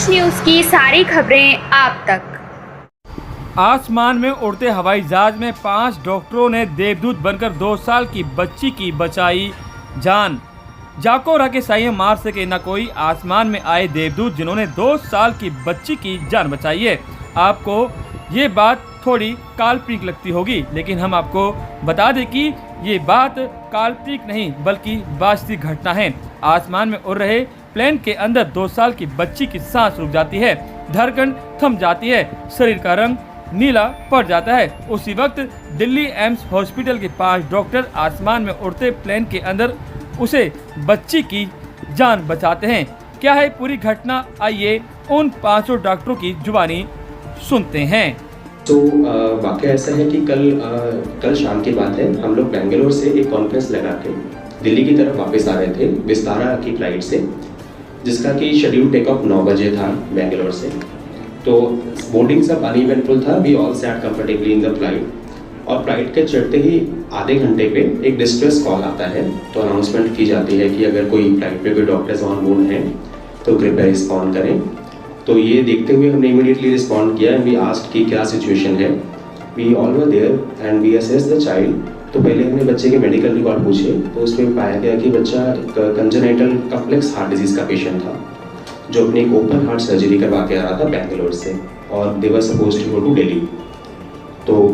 देश न्यूज़ की सारी खबरें आप तक। आसमान में उड़ते हवाई जहाज में 5 डॉक्टरों ने देवदूत बनकर 2 साल की बच्ची की बचाई जान। जाको रखे सही मार सके न कोई, आसमान में आए देवदूत जिन्होंने 2 साल की बच्ची की जान बचाई है। आपको ये बात थोड़ी काल्पनिक लगती होगी, लेकिन हम आपको बता दें कि ये बात काल्पनिक नहीं बल्कि वास्तविक घटना है। आसमान में उड़ रहे प्लेन के अंदर 2 साल की बच्ची की सांस रुक जाती है, धड़कन थम जाती है, शरीर का रंग नीला पड़ जाता है। उसी वक्त दिल्ली एम्स हॉस्पिटल के 5 डॉक्टर आसमान में उड़ते प्लेन के अंदर उसे बच्ची की जान बचाते हैं। क्या है पूरी घटना, आइए उन 5 डॉक्टरों की जुबानी सुनते हैं। तो वाक़या ऐसा है कि कल शाम की बात है, हम लोग बेंगलोर से एक कॉन्फ्रेंस लगा के दिल्ली की तरफ वापस आ रहे थे विस्तारा की फ्लाइट से, जिसका कि शेड्यूल टेक ऑफ 9 बजे था बेंगलोर से। तो बोर्डिंग सब अनइवेंटफुल था, we all sat comfortably in the flight. और फ्लाइट के चढ़ते ही आधे घंटे पे एक डिस्ट्रेस कॉल आता है, तो अनाउंसमेंट की जाती है कि अगर कोई फ्लाइट पे कोई डॉक्टर्स ऑन बोर्ड हैं तो कृपया रिस्पॉन्ड करें। तो ये देखते हुए हमने इमीडिएटली रिस्पॉन्ड किया एंड वी आस्क्ड कि क्या सिचुएशन है। We all were there and we assessed the child. तो पहले हमने बच्चे के मेडिकल रिकॉर्ड पूछे, तो उसमें पाया गया कि बच्चा कंजेनाइटल कॉम्प्लेक्स हार्ट डिजीज़ का पेशेंट था, जो अपनी एक ओपन हार्ट सर्जरी करवा के आ रहा था बेंगलोर से, और they were supposed to go to Delhi. तो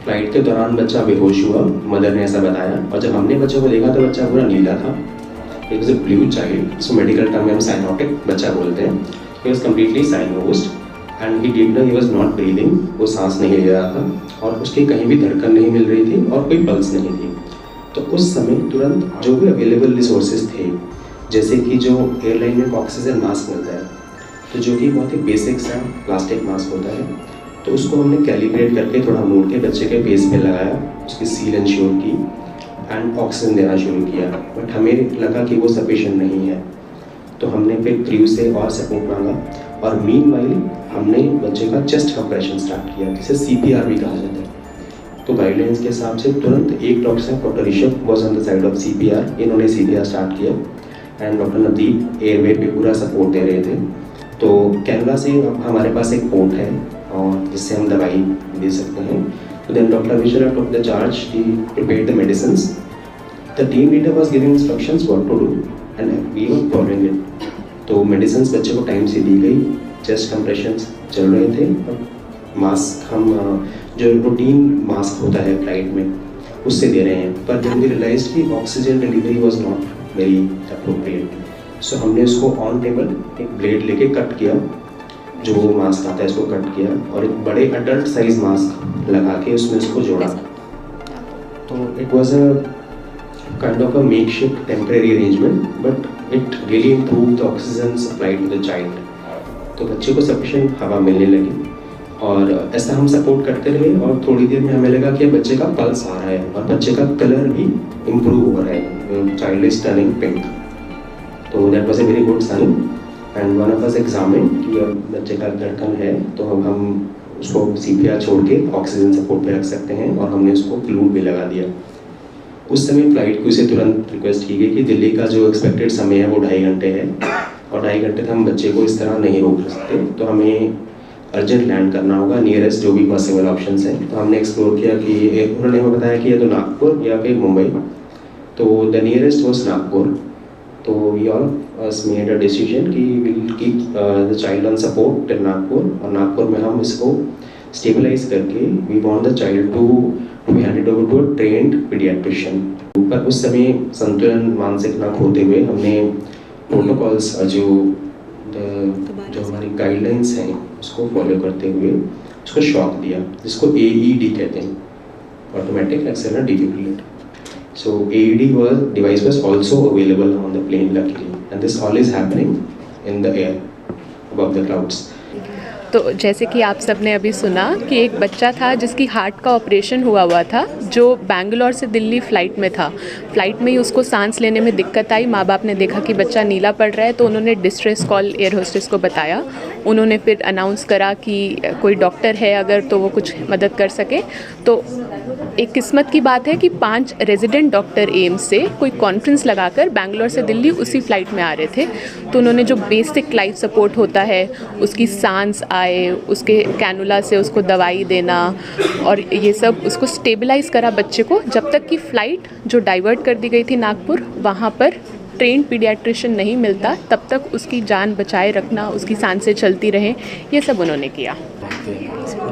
फ्लाइट के दौरान बच्चा बेहोश हुआ, मदर ने ऐसा बताया, और जब हमने बच्चे को देखा तो बच्चा पूरा नीला था। It was a blue child, इसको मेडिकल टर्म में हम साइनोटिक बच्चा बोलते हैं। He was completely cyanosed and he was not breathing, वो सांस नहीं ले रहा था, और उसकी कहीं भी धड़कन नहीं मिल रही थी और कोई पल्स नहीं थी। तो उस समय तुरंत जो भी अवेलेबल रिसोर्सेज थे, जैसे कि जो एयरलाइन में ऑक्सीजन मास्क मिलता है, तो जो कि बहुत ही बेसिक सा प्लास्टिक मास्क होता है, तो उसको हमने कैलिब्रेट करके थोड़ा मोड़ के बच्चे के फेस पे लगाया, उसकी सील इंश्योर की एंड ऑक्सीजन देना शुरू किया। बट हमें लगा कि वो सफिशिएंट नहीं है, तो हमने फिर क्रू से और सपोर्ट मांगा, और मीनवाइल हमने बच्चे का चेस्ट कंप्रेशन स्टार्ट किया, जिसे CPR भी कहा जाता है। तो गाइडलाइंस के हिसाब से तुरंत एक डॉक्टर साहब, doctor Rishabh was on the side of CPR, इन्होंने CPR स्टार्ट किया एंड डॉक्टर नवदीप एयरवे पे पूरा सपोर्ट दे रहे थे। तो कैनरा से हमारे पास एक पोर्ट है और जिससे हम दवाई दे सकते हैं। तो then doctor Vijay took the charge, he prepared the medicines, the team leader was giving instructions what to do and we were following it. तो मेडिसिन्स बच्चे को टाइम से दी गई, चेस्ट कंप्रेशंस चल रहे थे, और मास्क हम जो रूटीन मास्क होता है फ्लाइट में उससे दे रहे हैं। पर देन वी रियलाइज्ड कि oxygen delivery was not very appropriate, so हमने उसको ऑन टेबल एक ब्लेड लेके कट किया, जो मास्क आता है उसको कट किया, और एक बड़े अडल्ट साइज मास्क लगा के उसमें उसको जोड़ा। तो it was a kind of a makeshift temporary arrangement, but it really improved the oxygen supply to the child. तो बच्चे को सफिशिएंट हवा मिलने लगी, और ऐसा हम सपोर्ट करते रहे, और थोड़ी देर में हमें लगा कि बच्चे का पल्स आ रहा है और बच्चे का कलर भी इम्प्रूव हो रहा है, चाइल्ड इज टर्निंग पिंक। तो that was a very good sign and one of us examine कि अब बच्चे का धड़कन है, तो हम उसको CPR छोड़ के ऑक्सीजन सपोर्ट पे रख सकते हैं, और हमने उसको फ्लूइड भी लगा दिया। उस समय फ्लाइट को इसे तुरंत रिक्वेस्ट की गई कि दिल्ली का जो एक्सपेक्टेड समय है वो 2.5 घंटे है, और 2.5 घंटे तक हम बच्चे को इस तरह नहीं रोक सकते, तो हमें अर्जेंट लैंड करना होगा नियरेस्ट जो भी पॉसिबल ऑप्शंस हैं। तो हमने एक्सप्लोर किया कि उन्होंने हमें बताया कि या तो नागपुर या फिर मुंबई, तो द नियरेस्ट वॉज नागपुर। तो we all made a decision कि will keep the child on support till Nagpur, और नागपुर में हम इसको स्टेबलाइज करके we want the child to be handed over to a trained paediatrician. पर उस समय संतुलन मानसिक ना खोते हुए हमने प्रोटोकॉल्स जो हमारी गाइडलाइंस हैं उसको फॉलो करते हुए उसको शॉक दिया, जिसको AED कहते हैं, automatic external defibrillator. So AED device was also available on the plane luckily, and this all is happening in the air above the clouds. तो जैसे कि आप सबने अभी सुना कि एक बच्चा था जिसकी हार्ट का ऑपरेशन हुआ था, जो बेंगलोर से दिल्ली फ़्लाइट में था। फ़्लाइट में ही उसको सांस लेने में दिक्कत आई, माँ बाप ने देखा कि बच्चा नीला पड़ रहा है, तो उन्होंने डिस्ट्रेस कॉल एयर होस्टेस को बताया। उन्होंने फिर अनाउंस करा कि कोई डॉक्टर है अगर तो वो कुछ मदद कर सके। तो एक किस्मत की बात है कि 5 रेजिडेंट डॉक्टर एम्स से कोई कॉन्फ्रेंस लगाकर बैंगलोर से दिल्ली उसी फ़्लाइट में आ रहे थे। तो उन्होंने जो बेसिक लाइफ सपोर्ट होता है, उसकी सांस आए, उसके कैनुला से उसको दवाई देना और ये सब उसको स्टेबलाइज़ करा बच्चे को, जब तक कि फ़्लाइट जो डाइवर्ट कर दी गई थी नागपुर, वहाँ पर ट्रेंड पीडियाट्रिशियन नहीं मिलता, तब तक उसकी जान बचाए रखना, उसकी सांसें चलती रहें, ये सब उन्होंने किया।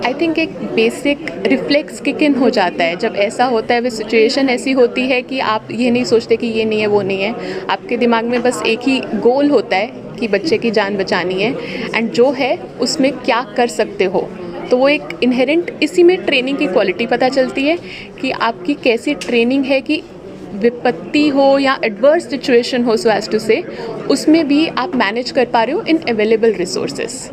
आई थिंक एक बेसिक रिफ्लेक्स किक इन हो जाता है जब ऐसा होता है। वो सिचुएशन ऐसी होती है कि आप ये नहीं सोचते कि ये नहीं है, वो नहीं है, आपके दिमाग में बस एक ही गोल होता है कि बच्चे की जान बचानी है, एंड जो है उसमें क्या कर सकते हो। तो वो एक इनहेरेंट इसी में ट्रेनिंग की क्वालिटी पता चलती है कि आपकी कैसी ट्रेनिंग है कि विपत्ति हो या एडवर्स सिचुएशन हो, सो एज टू से, उसमें भी आप मैनेज कर पा रहे हो इन अवेलेबल रिसोर्सेज।